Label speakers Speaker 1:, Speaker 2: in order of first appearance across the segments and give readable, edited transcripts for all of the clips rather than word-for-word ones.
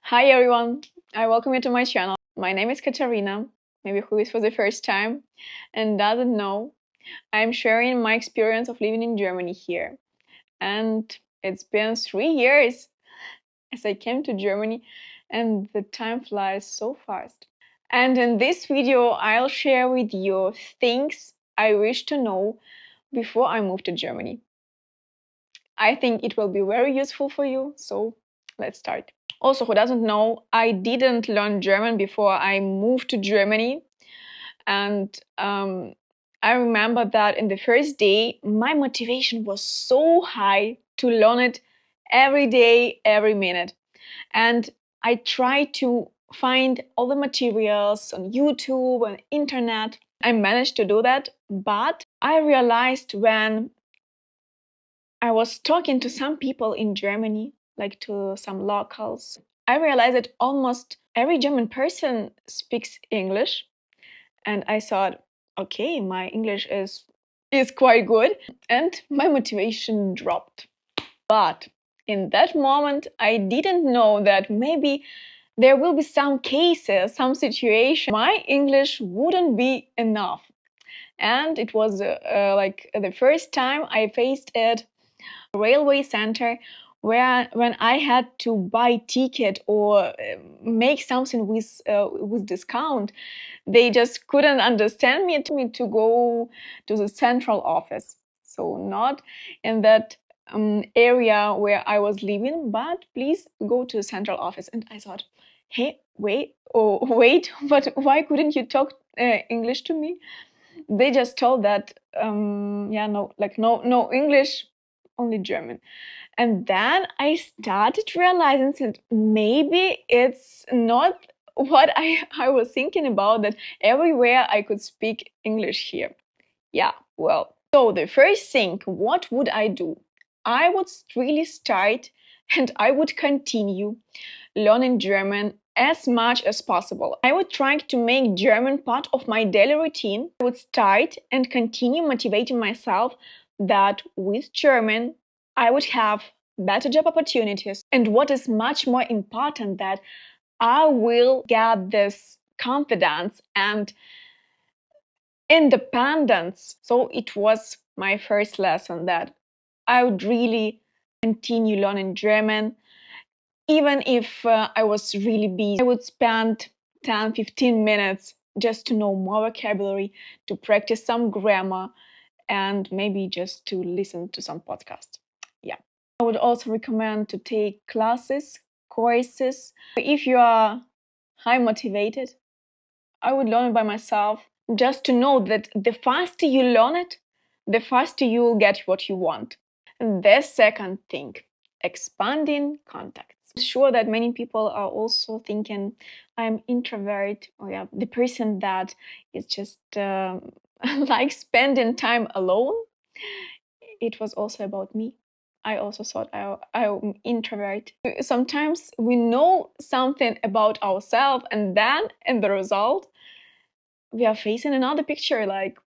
Speaker 1: Hi everyone, I welcome you to my channel. My name is Kateryna, maybe who is for the first time and doesn't know. I'm sharing my experience of living in Germany here. And it's been 3 years as I came to Germany and the time flies so fast. And in this video, I'll share with you things I wish to know before I move to Germany. I think it will be very useful for you, so let's start. Also, who doesn't know, I didn't learn German before I moved to Germany. And I remember that in the first day, my motivation was so high to learn it every day, every minute. And I tried to find all the materials on YouTube and internet. I managed to do that, but I realized when I was talking to some people in Germany, like to some locals, I realized that almost every German person speaks English. And I thought, okay, my English is quite good, and my motivation dropped. But in that moment, I didn't know that maybe there will be some cases, some situation, my English wouldn't be enough. And it was like the first time I faced it railway center where when I had to buy ticket or make something with discount, they just couldn't understand me. To me to go to the central office, so not in that area where I was living, but please go to the central office. And I thought, hey, wait, but why couldn't you talk English to me? They just told that yeah, no, like no English, only German. And then I started realizing that maybe it's not what I was thinking about, that everywhere I could speak English here. Yeah, well, so the first thing, what would I do? I would really start and I would continue learning German as much as possible. I would try to make German part of my daily routine. I would start and continue motivating myself that with German I would have better job opportunities. And what is much more important, that I will get this confidence and independence. So it was my first lesson that I would really continue learning German. Even if I was really busy, I would spend 10-15 minutes just to know more vocabulary, to practice some grammar, and maybe just to listen to some podcast. Yeah. I would also recommend to take classes, courses. If you are high motivated, I would learn it by myself, just to know that the faster you learn it, the faster you will get what you want. And the second thing, expanding contacts. I'm sure that many people are also thinking, I'm introvert, or yeah, the person that is just like spending time alone. It was also about me. I also thought I'm introvert. Sometimes we know something about ourselves, and then in the result, we are facing another picture, like,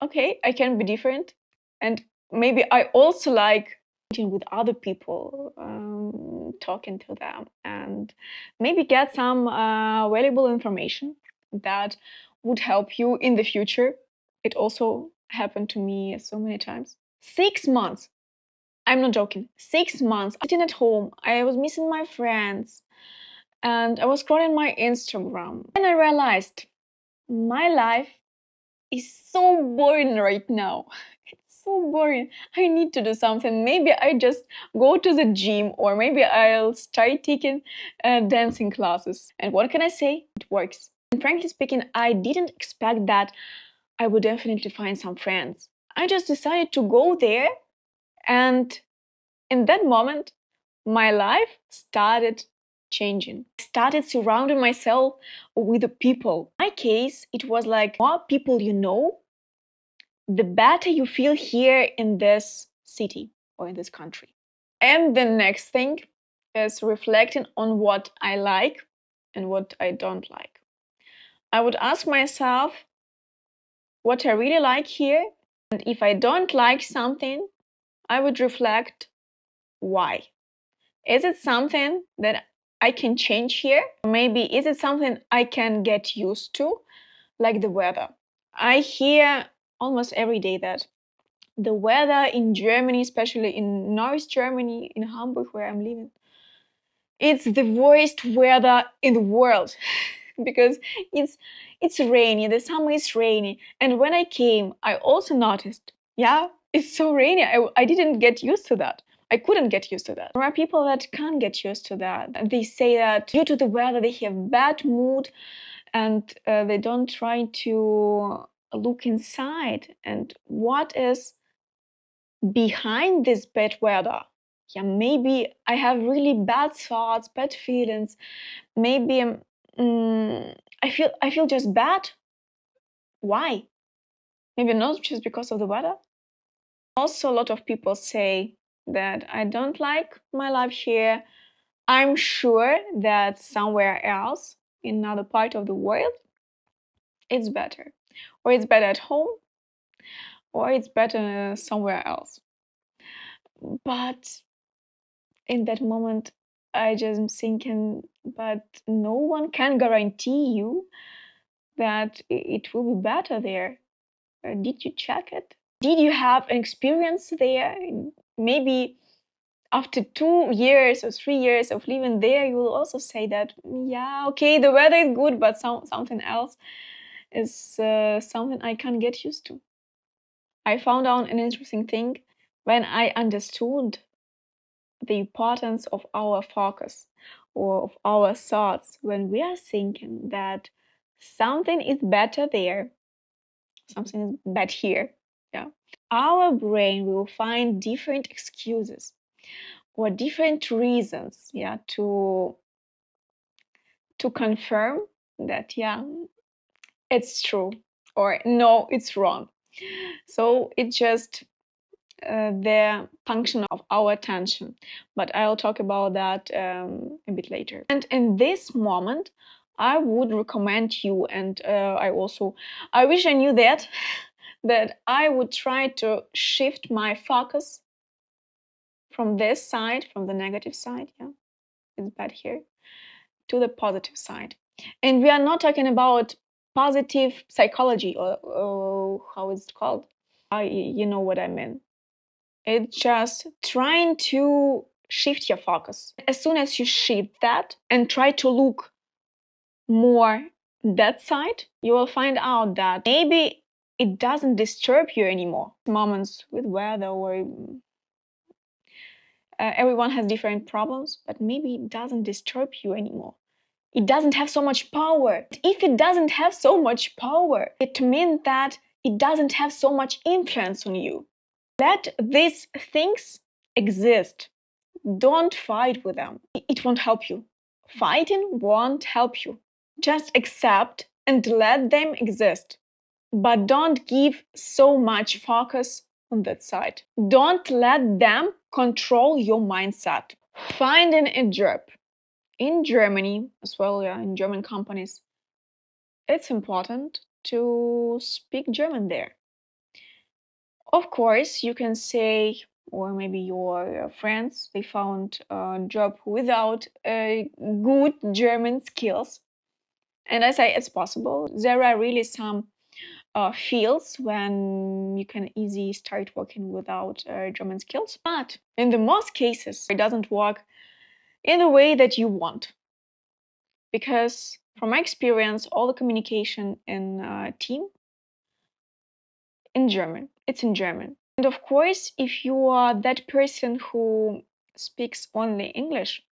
Speaker 1: okay, I can be different, and maybe I also like meeting with other people, talking to them, and maybe get some valuable information that would help you in the future. It also happened to me so many times. 6 months, I'm not joking, 6 months sitting at home, I was missing my friends, and I was scrolling my Instagram, and I realized my life is so boring right now. It's so boring. I need to do something. Maybe I just go to the gym, or maybe I'll start taking dancing classes. And what can I say? It works. And frankly speaking, I didn't expect that I would definitely find some friends. I just decided to go there, and in that moment, my life started changing. I started surrounding myself with the people. In my case, it was like, more people you know, the better you feel here in this city or in this country. And the next thing is reflecting on what I like and what I don't like. I would ask myself what I really like here, and if I don't like something, I would reflect why. Is it something that I can change here? Maybe is it something I can get used to, like the weather? I hear almost every day that the weather in Germany, especially in North Germany, in Hamburg, where I'm living, it's the worst weather in the world because it's rainy. The summer is rainy, and when I came, I also noticed, yeah, it's so rainy. I didn't get used to that. I couldn't get used to that. There are people that can't get used to that. They say that due to the weather, they have bad mood, and they don't try to look inside and what is behind this bad weather. Yeah, maybe I have really bad thoughts, bad feelings. Maybe I feel just bad. Why? Maybe not just because of the weather. Also, a lot of people say that I don't like my life here. I'm sure that somewhere else, in another part of the world, it's better, or it's better at home, or it's better somewhere else. But in that moment, I just am thinking, but no one can guarantee you that it will be better there. Did you check it? Did you have an experience there? Maybe after 2 years or 3 years of living there, you will also say that, yeah, okay, the weather is good, but something else is something I can't get used to. I found out an interesting thing when I understood the importance of our focus or of our thoughts when we are thinking that something is better there, something is bad here. Yeah. Our brain will find different excuses or different reasons, yeah, to confirm that, yeah, it's true or no, it's wrong. So it's just the function of our attention, but I'll talk about that a bit later. And in this moment, I would recommend you, and I wish I knew that that I would try to shift my focus from this side, from the negative side, yeah, it's bad here, to the positive side. And we are not talking about positive psychology or how is it called? You know what I mean. It's just trying to shift your focus. As soon as you shift that and try to look more that side, you will find out that maybe it doesn't disturb you anymore. Moments with weather or everyone has different problems, but maybe it doesn't disturb you anymore. It doesn't have so much power. If it doesn't have so much power, it means that it doesn't have so much influence on you. Let these things exist. Don't fight with them. It won't help you. Fighting won't help you. Just accept and let them exist. But don't give so much focus on that side. Don't let them control your mindset. Finding a job in Germany, as well, yeah, in German companies, it's important to speak German there. Of course, you can say, or maybe your friends, they found a job without good German skills. And I say it's possible. There are really some fields when you can easily start working without German skills. But in the most cases, it doesn't work in the way that you want. Because from my experience, all the communication in a team in German, it's in German. And of course, if you are that person who speaks only English,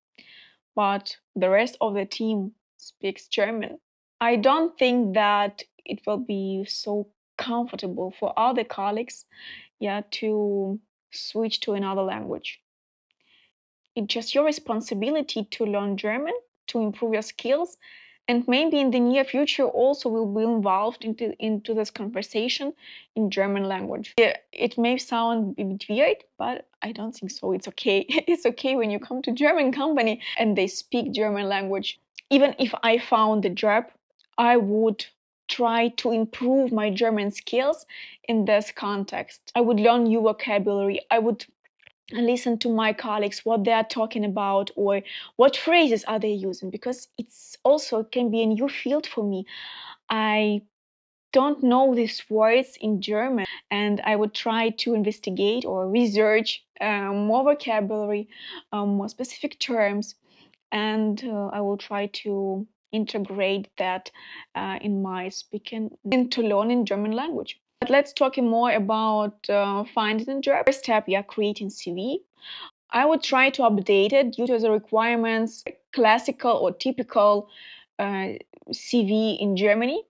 Speaker 1: but the rest of the team speaks German, I don't think that it will be so comfortable for other colleagues, yeah, to switch to another language. It's just your responsibility to learn German, to improve your skills, and maybe in the near future also will be involved into this conversation in German language. It may sound a bit weird, but I don't think so. It's okay. It's okay when you come to German company and they speak German language. Even if I found the job, I would try to improve my German skills in this context. I would learn new vocabulary. I would and listen to my colleagues what they are talking about or what phrases are they using, because it's also can be a new field for me. I don't know these words in German, and I would try to investigate or research more vocabulary, more specific terms, and I will try to integrate that in my speaking into learning German language. But let's talk more about finding a job. First step, yeah, creating CV. I would try to update it due to the requirements, classical or typical uh, CV in Germany.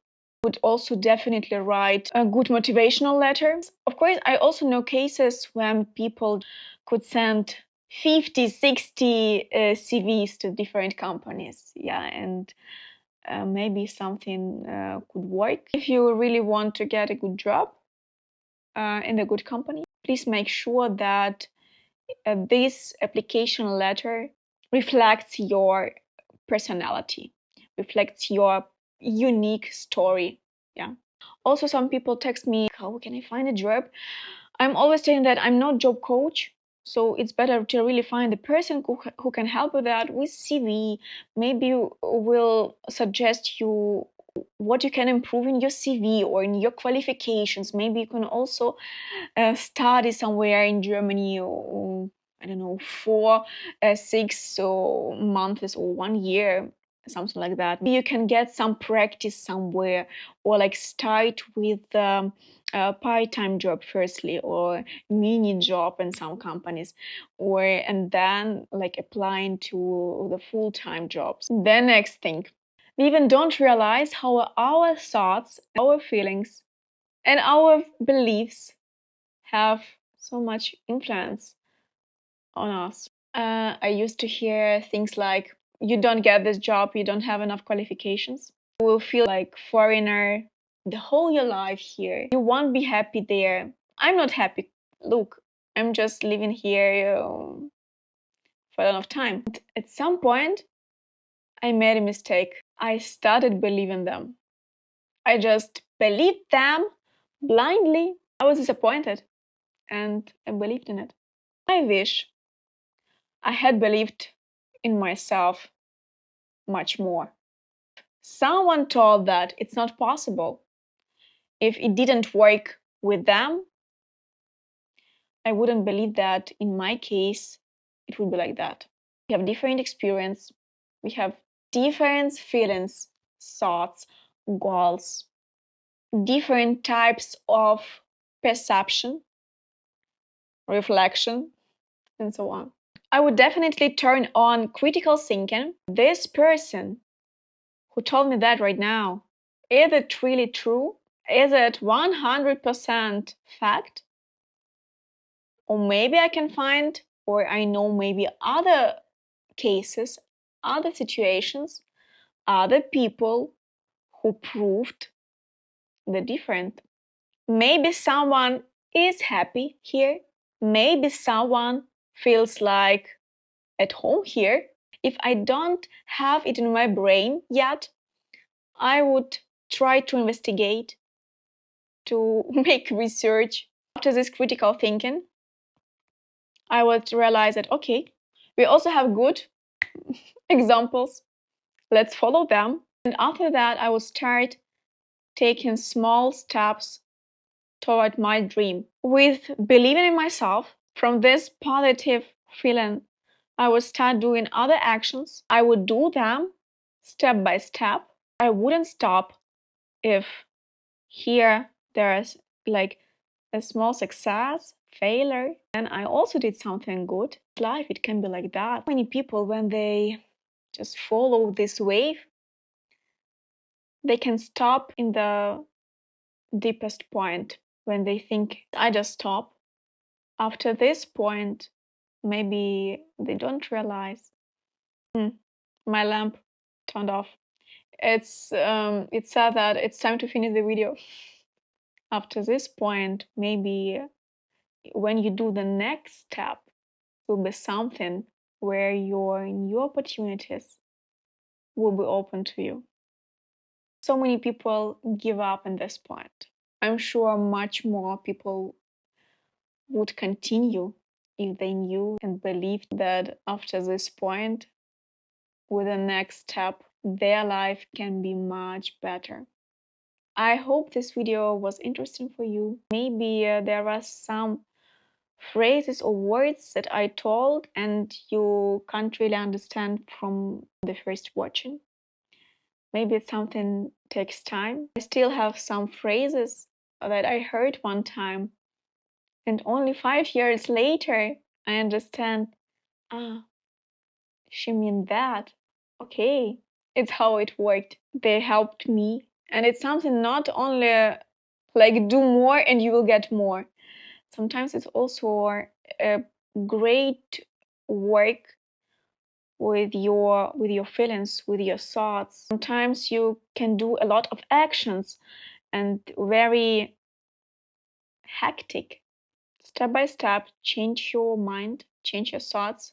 Speaker 1: Would also definitely write a good motivational letter. Of course, I also know cases when people could send 50, 60 CVs to different companies. Yeah, and maybe something could work. If you really want to get a good job in a good company, please make sure that this application letter reflects your personality, reflects your unique story. Yeah. Also, some people text me, how can I find a job? I'm always saying that I'm not job coach. So it's better to really find the person who can help with that with CV. Maybe will suggest you what you can improve in your CV or in your qualifications. Maybe you can also study somewhere in Germany, or I don't know, 6 or months or 1 year, something like that. You can get some practice somewhere, or like start with a part-time job firstly, or mini job in some companies, or and then like applying to the full-time jobs. The next thing, we even don't realize how our thoughts, our feelings, and our beliefs have so much influence on us. I used to hear things like, you don't get this job, you don't have enough qualifications. You will feel like foreigner the whole your life here. You won't be happy there. I'm not happy. Look, I'm just living here for a lot of time. And at some point, I made a mistake. I started believing them. I just believed them blindly. I was disappointed and I believed in it. I wish I had believed in myself much more. Someone told that it's not possible. If it didn't work with them, I wouldn't believe that in my case it would be like that. We have different experience, we have different feelings, thoughts, goals, different types of perception, reflection, and so on. I would definitely turn on critical thinking. This person who told me that right now, is it really true? Is it 100% fact? Or maybe I can find, or I know maybe other cases, other situations, other people who proved the different. Maybe someone is happy here. Maybe someone feels like at home here. If I don't have it in my brain yet, I would try to investigate, to make research. After this critical thinking, I would realize that, okay, we also have good examples. Let's follow them. And after that, I will start taking small steps toward my dream. With believing in myself, from this positive feeling, I would start doing other actions. I would do them step by step. I wouldn't stop if here there's like a small success, failure, and I also did something good. Life, it can be like that. Many people, when they just follow this wave, they can stop in the deepest point when they think, I just stop. After this point, maybe they don't realize, my lamp turned off. It said that it's time to finish the video. After this point, maybe when you do the next step, will be something where your new opportunities will be open to you. So many people give up at this point. I'm sure much more people would continue if they knew and believed that after this point, with the next step, their life can be much better. I hope this video was interesting for you. Maybe there are some phrases or words that I told and you can't really understand from the first watching. Maybe something takes time. I still have some phrases that I heard one time, and only 5 years later I understand, ah, she meant that. Okay, it's how it worked. They helped me, and it's something not only like do more and you will get more. Sometimes it's also a great work with your feelings, with your thoughts. Sometimes you can do a lot of actions and very hectic. Step by step, change your mind, change your thoughts,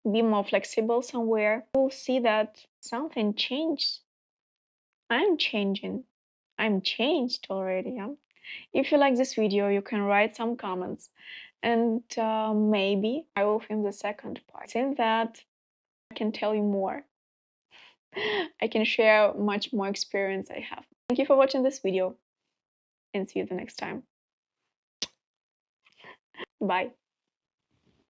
Speaker 1: be more flexible somewhere. You'll see that something changed. I'm changing. I'm changed already. Yeah? If you like this video, you can write some comments, and maybe I will film the second part. Since that, I can tell you more. I can share much more experience I have. Thank you for watching this video, and see you the next time. Bye.